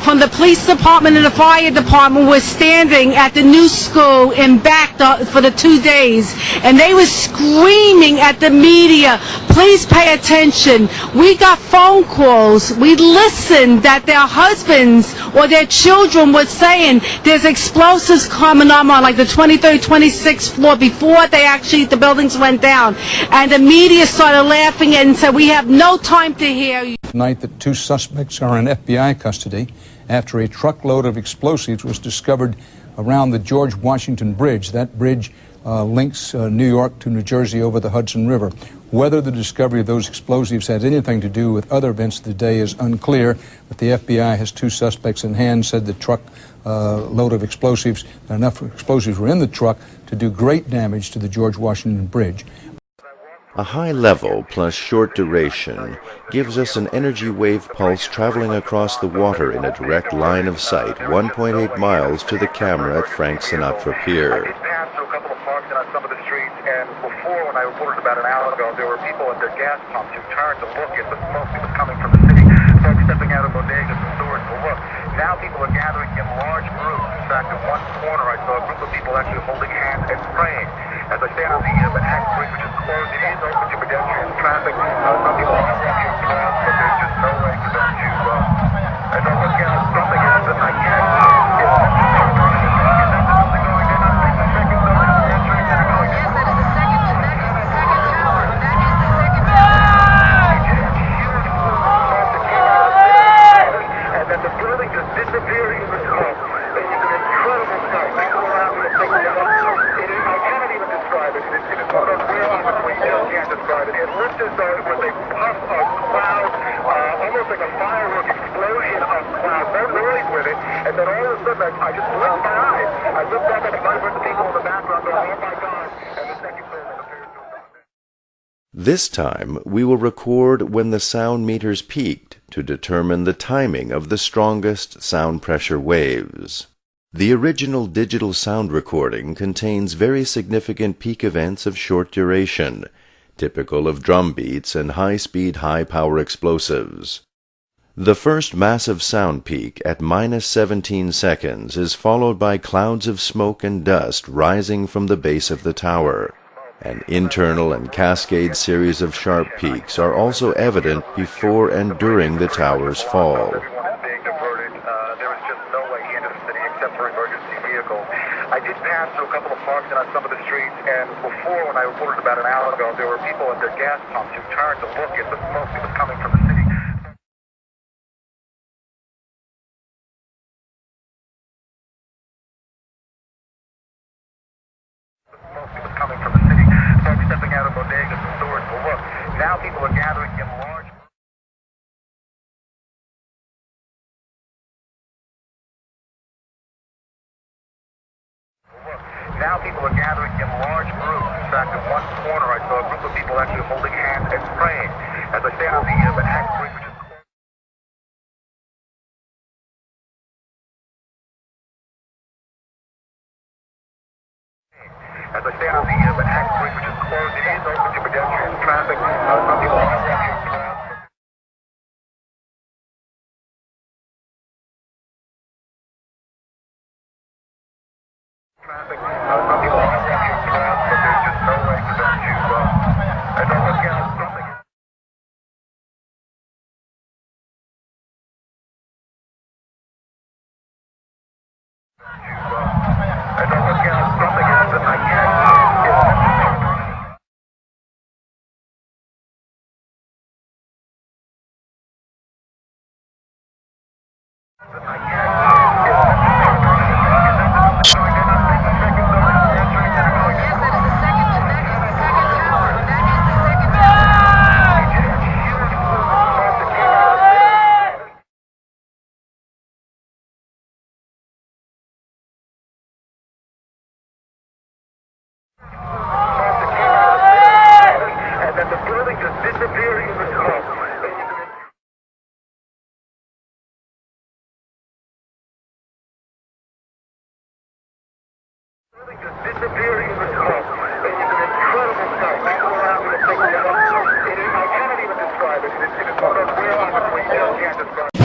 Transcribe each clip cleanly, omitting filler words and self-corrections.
from the police department and the fire department were standing at the new school in back for the 2 days, and they were screaming at the media, please pay attention. We got phone calls. We listened that their husbands or their children were saying there's explosives coming on like the 23rd, 26th floor before the buildings went down. And the media started laughing and said, we have no time to hear you. Tonight that 2 suspects are in FBI custody after a truckload of explosives was discovered around the George Washington Bridge. That bridge links New York to New Jersey over the Hudson River. Whether the discovery of those explosives has anything to do with other events of the day is unclear, but the FBI has 2 suspects in hand, said the truck load of explosives, enough explosives were in the truck to do great damage to the George Washington Bridge. A high level plus short duration gives us an energy wave pulse traveling across the water in a direct line of sight 1.8 miles to the camera at Frank Sinatra Pier. I passed through a couple of parks and on some of the streets, and before, when I reported about an hour ago, there were people at their gas pumps who turned to look at the smoke that was coming from the city, folks stepping out of bodegas and stores to look. Now people are gathering in large groups. In fact, in one corner I saw a group of people actually holding hands and praying. As I stand on the Manhattan Bridge, which is closed, it is open to pedestrian traffic. Some people are walking across, but there's just no way for them to, I don't look at something else that I can. And then the building just disappeared in the smoke. It is an incredible sight. People around me are thinking about I cannot even describe it. It is one of those rare moments where you just can't describe it. It looked as though it was a puff of cloud, almost like a firework explosion of cloud. No noise with it. And then all of a sudden, I just blinked my eyes. I looked back at the vibrant people in the background going, oh my God. And the second building appears to have gone down. This time, we will record when the sound meters peaked to determine the timing of the strongest sound pressure waves. The original digital sound recording contains very significant peak events of short duration, typical of drum beats and high-speed, high-power explosives. The first massive sound peak at -17 seconds is followed by clouds of smoke and dust rising from the base of the tower. An internal and cascade series of sharp peaks are also evident before and during the tower's fall. I did pass through a couple of parks and on some of the streets, and before, when I reported about an hour ago, there were people at their gas pumps who turned to look at the smoke that was coming from the city. The smoke that was coming from the city, folks stepping out of bodegas and stores to look. Now people are gathering in large Now people are gathering in large groups. In fact, in one corner I saw a group of people actually holding hands and praying. As I stand on the Manhattan Bridge, which is closed. As I stand on the Manhattan Bridge, which is closed, it is open to pedestrian traffic. Some people are walking across. Traffic. Some people are walking across, but there's just no way for them to, I don't look at something. I don't look at something else that I can. And then the building just disappeared in the smoke. Disappearing in the smoke. It is an incredible sight. People around me are thinking about it. I cannot even describe it. It is one of those rare moments where you just can't describe it.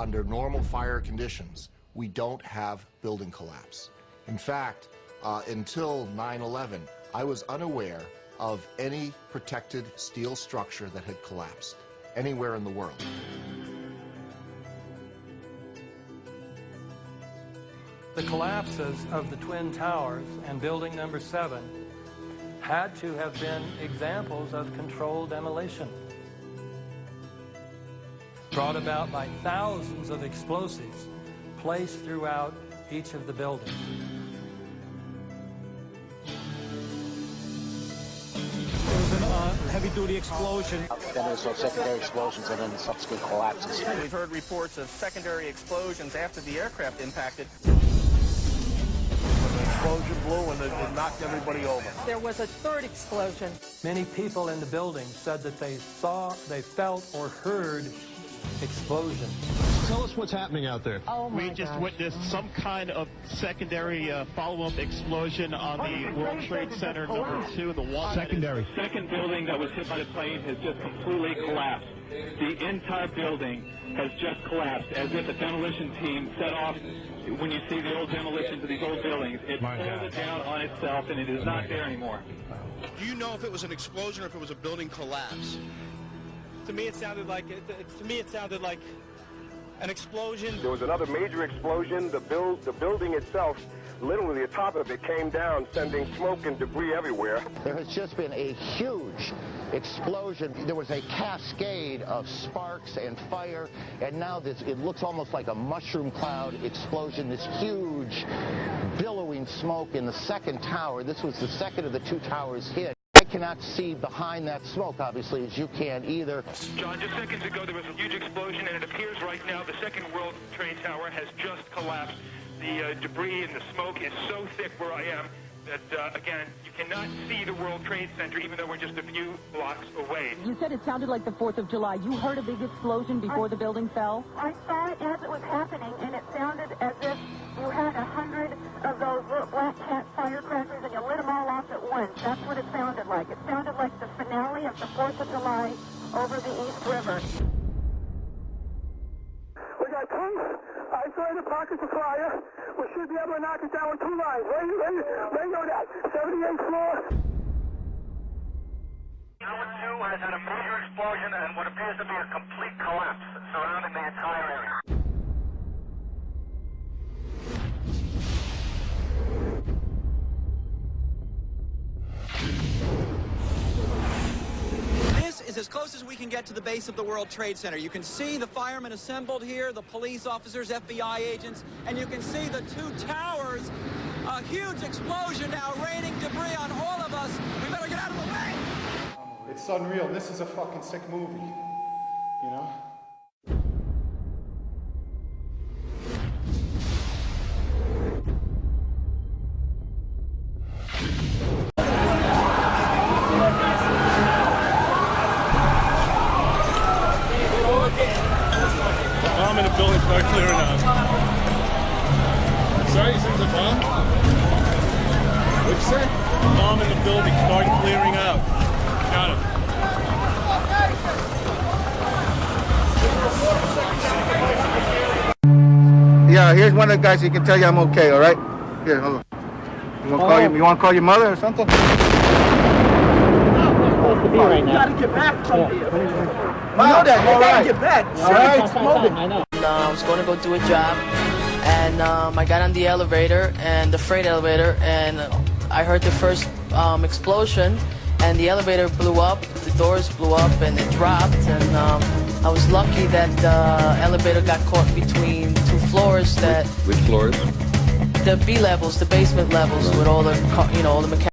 under normal fire conditions, we don't have building collapse. In fact, until 9/11, I was unaware of any protected steel structure that had collapsed anywhere in the world. The collapses of the Twin Towers and Building Number 7 had to have been examples of controlled demolition, brought about by thousands of explosives placed throughout each of the buildings. There was a heavy-duty explosion. Then there was secondary explosions and then the subsequent collapses. We've heard reports of secondary explosions after the aircraft impacted. The explosion blew and it knocked everybody over. There was a third explosion. Many people in the building said that they saw, they felt, or heard explosions. Tell us what's happening out there. Oh my We just witnessed some kind of secondary follow-up explosion on the World Trade Center #2, the one. Secondary. The second building that was hit by the plane has just completely collapsed. The entire building has just collapsed, as if a demolition team set off. When you see the old demolitions of these old buildings, it pulled it down on itself, and it is not there anymore. Do you know if it was an explosion or if it was a building collapse? To me, it sounded like an explosion. There was another major explosion. The building itself, literally the top of it came down, sending smoke and debris everywhere. There has just been a huge explosion. There was a cascade of sparks and fire, and now it looks almost like a mushroom cloud explosion, this huge billowing smoke in the second tower. This was the second of the two towers hit. I cannot see behind that smoke, obviously, as you can either. John, just seconds ago there was a huge explosion, and it appears right now the second World Trade Tower has just collapsed. The debris and the smoke is so thick where I am that, again, you cannot see the World Trade Center, even though we're just a few blocks away. You said it sounded like the 4th of July. You heard a big explosion before the building fell? I saw it as it was happening, and it sounded as if you had 100 of those little black cat firecrackers and you lit them all off at once. That's what it sounded like. It sounded like the finale of the 4th of July over the East River. We got two isolated pockets of fire. We should be able to knock it down with 2 lines. Where you know that? 78th floor. Tower 2 has had a major explosion and what appears to be a complete collapse surrounding the entire area. This is as close as we can get to the base of the World Trade Center. You can see the firemen assembled here, the police officers, FBI agents, and you can see the two towers. A huge explosion now raining debris on all of us. We better get out of the way. It's unreal. This is a fucking sick movie, you know? Bomb in the building, start clearing out. Sorry, you said the bomb? What'd you say? Bomb in the building, start clearing out. Got it. Yeah, here's one of the guys who can tell you I'm okay, all right? Here, hold on. You want to call your mother or something? To be right now. You gotta get back from here. I know that. You gotta get back. All right. I know. I was going to go do a job, and I got on the elevator, and the freight elevator, and I heard the first explosion, and the elevator blew up, the doors blew up, and it dropped, and I was lucky that the elevator got caught between 2 floors. Which floors? The B levels, the basement levels, with all the, all the mechanics.